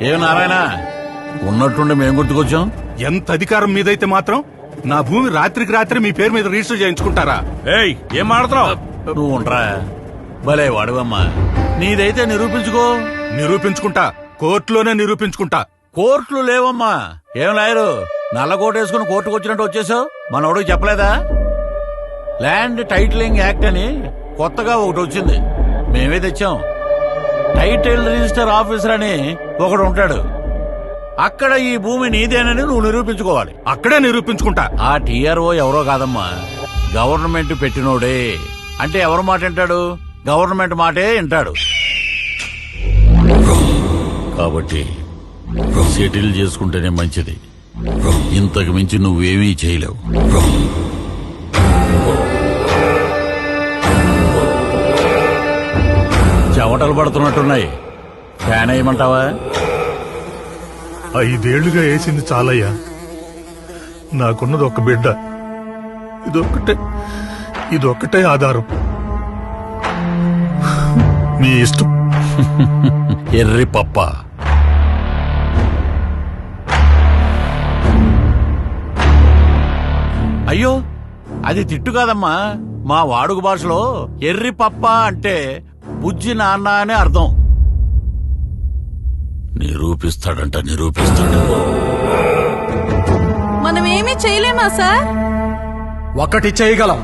ఏ నారాయణ ఉన్నట్టుండి మేం గుర్తుకొచ్చాం. ఎంత అధికారం మీదైతే మాత్రం నా భూమి రాత్రికి రాత్రి మీ పేరు మీద రిజిస్టర్ చేయించుకుంటారా? ఏయ్ ఏం మాడుతున్నావు? నువ్వు ఉండరా భలే వాడువమ్మా. నీదైతే నిరూపించుకో. నిరూపించుకుంటా, కోర్టులోనే నిరూపించుకుంటా. కోర్టులు లేవమ్మా. ఏం లాయరు నల్ల కోట వేసుకుని కోర్టుకు వచ్చినట్టు వచ్చేసావు? మనోడికి చెప్పలేదా? ల్యాండ్ టైటిలింగ్ యాక్ట్ అని కొత్తగా ఒకటి వచ్చింది, మేమే తెచ్చాం. టైటిల్ రిజిస్టర్ ఆఫీసర్ అని ఒకడు ఉంటాడు. అక్కడ ఈ భూమి నీదేనని నువ్వు నిరూపించుకోవాలి. అక్కడే నిరూపించుకుంటా. ఆ టీఆర్ఓ ఎవరో కాదమ్మా, గవర్నమెంట్ పెట్టినోడే. అంటే ఎవరి మాట వింటాడు? గవర్నమెంట్ మాటే వింటాడు. కాబట్టి సెటిల్ చేసుకుంటేనే మంచిది. ఇంతకు మించి నువ్వేమీ చేయలేవు. చెమటలు పడుతున్నట్టున్నాయి, ఫ్యాన్ వేయమంటావా? 5 ఏళ్లుగా వేసింది చాలయ్యా. నాకున్నది ఒక బిడ్డ, ఇదొక్కటే ఆధారం. మీ ఇష్టం. ఎర్రి పప్ప. అయ్యో అది తిట్టు కాదమ్మా. మా వాడుక భాషలో ఎర్రి పప్ప అంటే బుజ్జి నాన్న అనే అర్థం. నిరూపిస్తాడంట, నిరూపిస్తాడు. మనమేమీ చేయలేమా సార్? ఒక్కటి చేయగలం.